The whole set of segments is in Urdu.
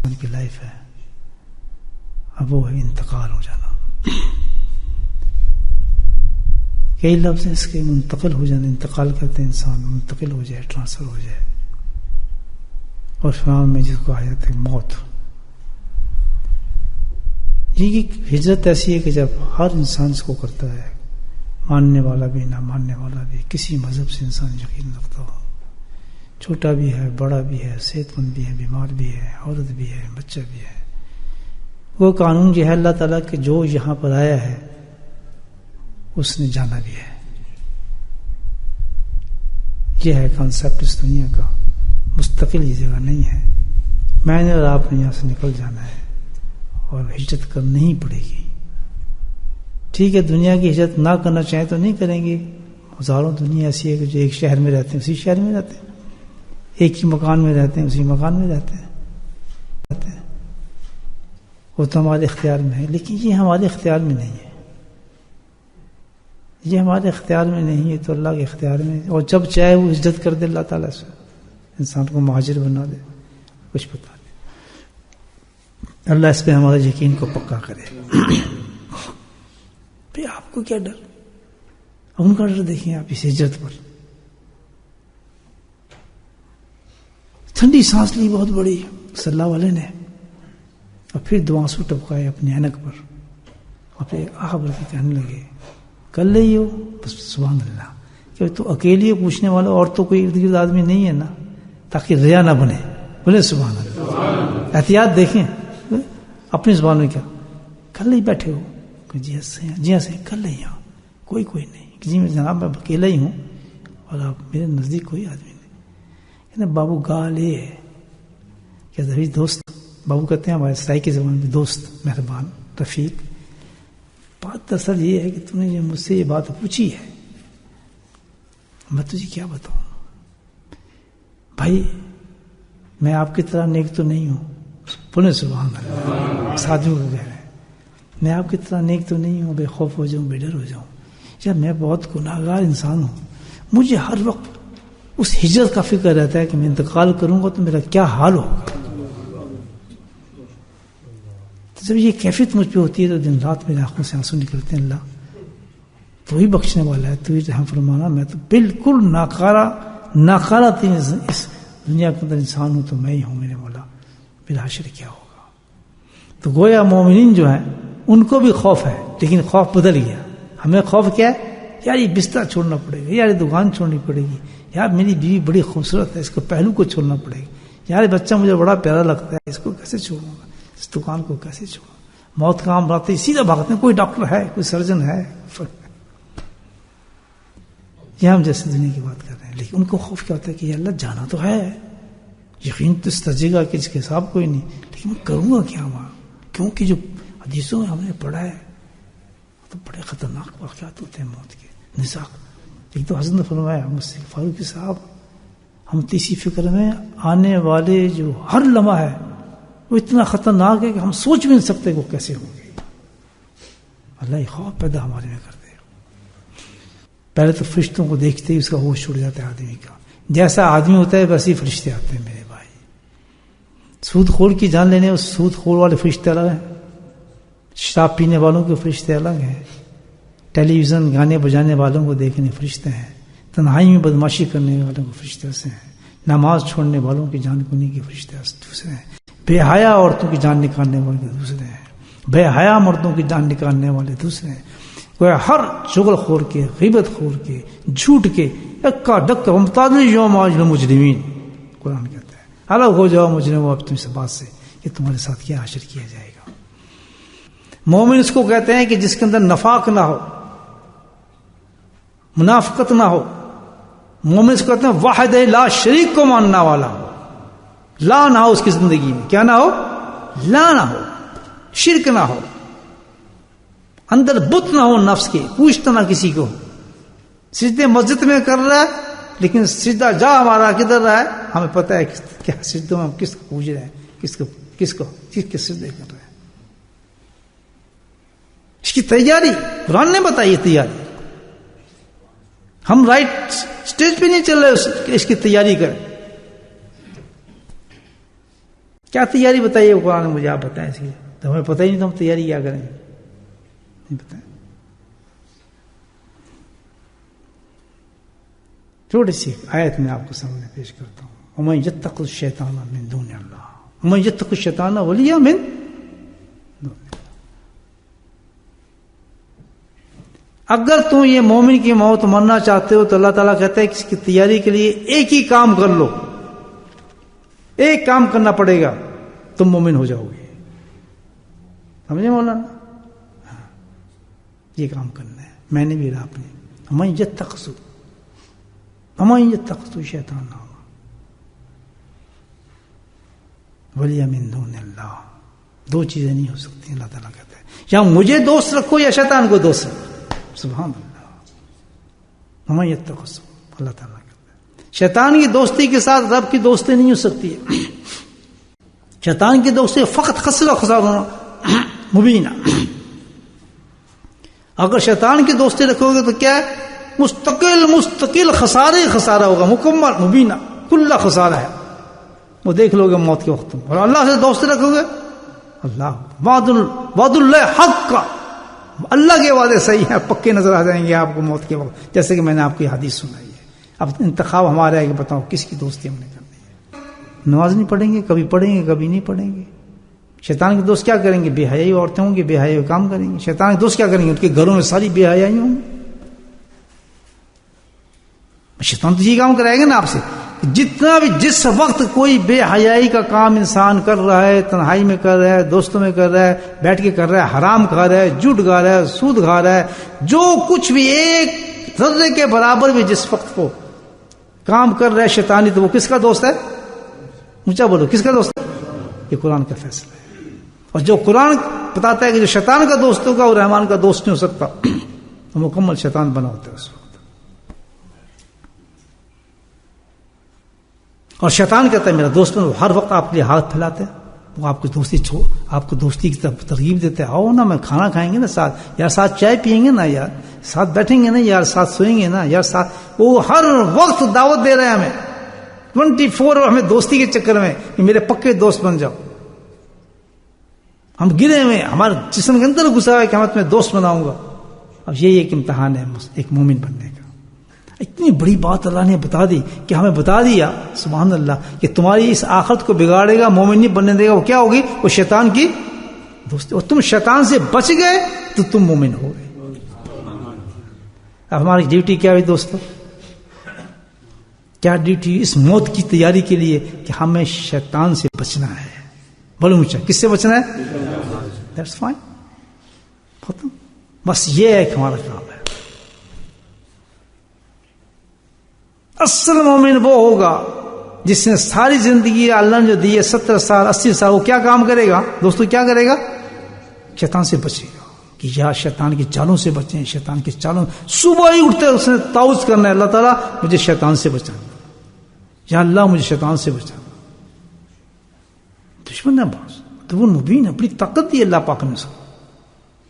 ان کی لائف ہے. اب وہ ہے انتقال ہو جانا. کئی لفظ ہیں اس کے منتقل ہو جانا. انتقال کہتے ہیں انسان منتقل ہو جائے, ٹرانسفر ہو جائے. اور فرعون میں جس کو آیا تھا موت. یہ ہجرت ایسی ہے کہ جب ہر انسان اس کو کرتا ہے, ماننے والا بھی نہ ماننے والا بھی, کسی مذہب سے انسان یقین رکھتا ہو, چھوٹا بھی ہے بڑا بھی ہے, صحت مند بھی ہے بیمار بھی ہے, عورت بھی ہے بچہ بھی ہے. وہ قانون جو ہے اللہ تعالیٰ کہ جو یہاں پر آیا ہے اس نے جانا بھی ہے. یہ ہے کانسیپٹ اس دنیا کا. مستقل یہ جگہ نہیں ہے. میں نے اور آپ نے یہاں سے نکل جانا ہے اور ہجرت کرنی ہی پڑے گی. ٹھیک ہے, دنیا کی ہجرت نہ کرنا چاہیں تو نہیں کریں گے. ہزاروں دنیا ایسی ہے کہ جو ایک شہر میں رہتے ہیں اسی شہر میں رہتے ہیں, ایک ہی مکان میں رہتے ہیں اسی مکان میں رہتے ہیں. وہ تو ہمارے اختیار میں ہے, لیکن یہ ہمارے اختیار میں نہیں ہے. یہ ہمارے اختیار میں نہیں ہے, تو اللہ کے اختیار میں. اور جب چاہے وہ ہجرت کر دے اللہ تعالیٰ سے, انسان کو مہاجر بنا دے, کچھ پتہ نہیں. اللہ اس پہ ہمارے یقین کو پکا کرے. بھئی آپ کو کیا ڈر؟ ان کا ڈر دیکھیں آپ اس ہجرت پر. ٹھنڈی سانس لی بہت بڑی صلی اللہ والے نے, اور پھر دو آنسو ٹپکائے اپنے اینک پر, اور پھر آہ بھر کے کہنے لگے کر لئی ہو بس سبحان اللہ. کہ تو اکیلی پوچھنے والا اور تو کوئی ارد گرد آدمی نہیں ہے نا, تاکہ ریا نہ بنے. بولے سبحان اللہ. احتیاط دیکھیں اپنی زبان میں. کیا کر لئی بیٹھے ہو؟ جی ہاں کر لئی ہوں, کوئی نہیں. جی میں جناب میں اکیلا ہی ہوں اور آپ میرے نزدیک کوئی آدمی نہیں. کہتے بابو گالے کیا ذریعہ دوست, بابو کہتے ہیں ہمارے سرائی کی زبان میں دوست, مہربان, رفیق. بات دراصل یہ ہے کہ تم نے مجھ سے یہ بات پوچھی ہے, میں تجھے کیا بتاؤں بھائی, میں آپ کی طرح نیک تو نہیں ہوں. بولے سبحان اللہ. ساتھیوں کو کہہ رہے ہیں میں آپ کی طرح نیک تو نہیں ہوں, بے خوف ہو جاؤں, بے ڈر ہو جاؤں. یا میں بہت گناہگار انسان ہوں. مجھے ہر وقت اس ہجرت کا فکر رہتا ہے کہ میں انتقال کروں گا تو میرا کیا حال ہوگا. تو جب یہ کیفیت مجھ پہ ہوتی ہے تو دن رات میرے آنکھوں سے آنسو نکلتے ہیں. اللہ تو ہی بخشنے والا ہے, تو ہی رحم فرمانا. میں تو بالکل ناکارہ تین اس دنیا کے اندر انسان ہوں, تو میں ہی ہوں میرے مولا, میرا حشر کیا ہوگا. تو گویا مومنین جو ہیں ان کو بھی خوف ہے, لیکن خوف بدل گیا. ہمیں خوف کیا ہے؟ یار یہ بستر چھوڑنا پڑے گا, یار یہ دکان چھوڑنی پڑے گی, یار میری بیوی بڑی خوبصورت ہے اس کو پہلو کو چھوڑنا پڑے گا, یار بچہ مجھے بڑا پیارا لگتا ہے اس کو کیسے چھوڑوں گا, اس دکان کو کیسے چھوڑوں. موت کا عام بناتے سیدھا بھاگتے ہیں. کوئی ڈاکٹر ہے, کوئی سرجن ہے, یہ ہم جیسے دنیا کی بات کر رہے ہیں. لیکن ان کو خوف کیا ہوتا ہے کہ یہ اللہ جانا تو ہے, یقین تو اس تجھے گا کہ اس کے حساب کوئی نہیں, لیکن میں کروں گا کیا وہاں, کیونکہ جو حدیثوں میں ہم نے پڑھا ہے تو بڑے خطرناک واقعات ہوتے ہیں موت کے. نزاق ایک تو حضرت نے فرمایا مجھ سے فاروقی صاحب, ہم تیسری فکر میں آنے والے جو ہر لمحہ ہے وہ اتنا خطرناک ہے کہ ہم سوچ بھی نہیں سکتے وہ کیسے ہوں گے. اللہ یہ خوف پیدا ہمارے میں کر دے. پہلے تو فرشتوں کو دیکھتے ہی اس کا ہوش چھوڑ جاتا ہے آدمی کا. جیسا آدمی ہوتا ہے ویسے ہی فرشتے آتے ہیں میرے بھائی. سود خور کی جان لینے اس سود خور والے فرشتے الگ ہیں, شراب پینے والوں کے فرشتے الگ ہیں, ٹیلی ویژن گانے بجانے والوں کو دیکھنے فرشتے ہیں, تنہائی میں بدماشی کرنے والوں کو فرشتے سے ہیں, نماز چھوڑنے والوں کی جان کھونے کے فرشتے دوسرے ہیں, بے حیا عورتوں کی جان نکالنے والے دوسرے ہیں, بے حیا مردوں کی جان نکالنے والے دوسرے ہیں. ہر چغل خور کے, غیبت خور کے, جھوٹ کے, اکا ڈکا ممتاز یوم آج المجرمین, قرآن کہتا ہے الگ ہو جاؤ مجرموں اب تم سے بات سے کہ تمہارے ساتھ کیا حشر کیا جائے گا. مومن اس کو کہتے ہیں کہ جس کے اندر نفاق نہ ہو, منافقت نہ ہو. مومن اس کو کہتے ہیں واحد لا شریک کو ماننا والا ہو, لا نہ ہو اس کی زندگی میں, کیا نہ ہو, لا نہ ہو, شرک نہ ہو, اندر بت نہ ہو نفس کے, پوچھتا نہ کسی کو. سجدے مسجد میں کر رہا ہے لیکن سجدہ جا ہمارا کدھر رہا ہے ہمیں پتہ ہے کیا سجدوں میں ہم کس کو پوچھ رہے ہیں, کس کے سجدے کر رہے ہیں. اس کی تیاری قرآن نے بتائی. تیاری ہم رائٹ سٹیج پہ نہیں چل رہے اس کی تیاری کریں. کیا تیاری بتائیے قرآن مجھے آپ بتائیں اس کی، تو ہمیں پتہ ہی نہیں تو ہم تیاری کیا کریں، نہیں بتائیں. چھوٹی سی آیت میں آپ کو سامنے پیش کرتا ہوں. وَمَن يَتَّقِ الشَّيْطَانَ مِن دُونِ اللَّهِ وَمَن يَتَّقِ الشَّيْطَانَ وَلِيًّا مِن دُونِ اللَّهِ. اگر تم یہ مومن کی موت مرنا چاہتے ہو تو اللہ تعالیٰ کہتا ہے کہ اس کی تیاری کے لیے ایک ہی کام کر لو، ایک کام کرنا پڑے گا، تم مومن ہو جاؤ گے. سمجھے مولانا؟ یہ کام کرنا ہے، میں نے بھی رہا آپ نے. وَمَن يَتَّخِذْ شَيْطَانَ وَلِيًّا مِن دُونِ اللَّهِ. دو چیزیں نہیں ہو سکتی. اللہ تعالیٰ کہتا ہے یا مجھے دوست رکھو یا شیطان کو دوست رکھو. سبحان اللہ. وَمَن يَتَّخِذْ، اللہ تعالیٰ کہتا ہے شیطان کی دوستی کے ساتھ رب کی دوستی نہیں ہو سکتی ہے. شیطان کی دوستی فقط خسارہ مبینہ. اگر شیطان کی دوستی رکھو گے تو کیا ہے؟ مستقل خسارہ ہوگا، مکمل مبینہ کلّا خسارہ ہے. وہ دیکھ لو گے موت کے وقت میں. اور اللہ سے دوستی رکھو گے، اللہ وعد اللہ حق کا، اللہ کے وعدے صحیح ہیں، پکے نظر آ جائیں گے آپ کو موت کے وقت. جیسے کہ میں نے آپ کی حدیث سنائی ہے. اب انتخاب ہمارا ہے کہ بتاؤ کس کی دوستی ہم نے کرنی ہے. نماز نہیں پڑھیں گے، کبھی پڑھیں گے کبھی نہیں پڑھیں گے. شیطان کے دوست کیا کریں گے؟ بے حیائی عورتیں ہوں گی، بے حیائی کام کریں گے. شیطان کے دوست کیا کریں گے؟ ان کے گھروں میں ساری بے حیائی ہوں گی. شیطان تو یہ کام کرائے گا نا آپ سے. جتنا بھی جس وقت کوئی بے حیائی کا کام انسان کر رہا ہے، تنہائی میں کر رہا ہے، دوستوں میں کر رہا ہے، بیٹھ کے کر رہا ہے، حرام کھا رہا ہے، جھوٹ کھا رہا ہے، سود کھا رہا ہے، جو کچھ بھی ایک ذرے کے برابر بھی جس وقت کو کام کر رہا ہے شیطانی، تو وہ کس کا دوست ہے؟ اونچا بولو، کس کا دوست ہے؟ یہ قرآن کا فیصلہ ہے. اور جو قرآن بتاتا ہے کہ جو شیطان کا دوست ہوگا وہ رحمان کا دوست نہیں ہو سکتا، وہ مکمل شیطان بنا ہوتا ہے اس وقت. اور شیطان کہتا ہے میرا دوست میں، وہ ہر وقت آپ کے لیے ہاتھ پھیلاتے ہیں، وہ آپ کو دوستی کی طرف ترغیب دیتے ہیں. آؤ نا، میں کھانا کھائیں گے نا ساتھ، یار ساتھ چائے پیئیں گے نا، یار ساتھ بیٹھیں گے نا، یار ساتھ سوئیں گے نا، یار ساتھ. وہ ہر وقت دعوت دے رہے ہیں ہمیں 24 ہمیں دوستی کے چکر میں کہ میرے پکے دوست بن جاؤ. ہم گرے ہوئے، ہمارے جسم کے اندر گھسا ہے کہ میں تمہیں دوست بناؤں گا. اب یہی ایک امتحان ہے ایک مومن بننے کا. اتنی بڑی بات اللہ نے بتا دی کہ ہمیں بتا دیا سبحان اللہ کہ تمہاری اس آخرت کو بگاڑے گا، مومن نہیں بننے دے گا. وہ کیا ہوگی؟ وہ شیطان کی دوستی. اور تم شیطان سے بچ گئے تو تم مومن ہو گئے. اب ہماری ڈیوٹی کیا ہوئی دوستو؟ کیا ڈیوٹی اس موت کی تیاری کے لیے کہ ہمیں شیطان سے بچنا ہے. بولو مجھے کس سے بچنا ہے؟ That's fine. بس یہ ہے کہ ہمارا کام ہے. اصل مومن وہ ہوگا جس نے ساری زندگی اللہ نے جو دی ہے 70 سال 80 سال، وہ کیا کام کرے گا دوستو؟ کیا کرے گا؟ شیطان سے بچے گا کہ یا شیطان کی چالوں سے بچیں. شیطان کی چالوں صبح ہی اٹھتے اس نے تعوذ کرنا ہے، اللہ تعالیٰ مجھے شیطان سے بچانا، یا اللہ مجھے شیطان سے بچانا. دشمن ہے باز تو وہ مبین ہے، بڑی طاقت دی اللہ پاک نے اس کو،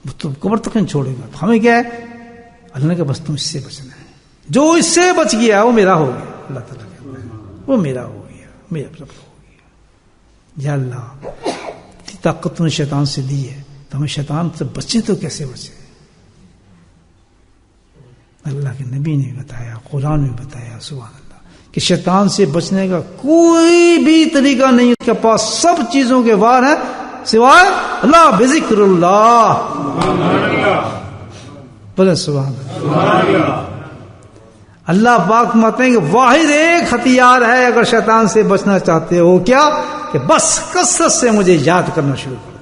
وہ تو قبر تک نہیں چھوڑے گا. ہمیں کیا ہے؟ اللہ نے کہا بس تم اس سے بچنا ہے. جو اس سے بچ گیا وہ میرا ہو گیا. اللہ تعالیٰ کہتا ہے وہ میرا ہو گیا، میرا رب ہو گیا. یا اللہ اتنی طاقت نے شیطان سے دی ہے تو ہمیں شیطان سے بچے تو کیسے بچے؟ اللہ کے نبی نے بتایا، قرآن میں بتایا سبحان اللہ کہ شیطان سے بچنے کا کوئی بھی طریقہ نہیں، اس کے پاس سب چیزوں کے وار ہیں سوائے اللہ بذکر اللہ. بولے سبحان اللہ. اللہ پاک فرماتے ہیں کہ واحد ایک ہتھیار ہے اگر شیطان سے بچنا چاہتے ہو، کیا؟ کہ بس کثرت سے مجھے یاد کرنا شروع کرو.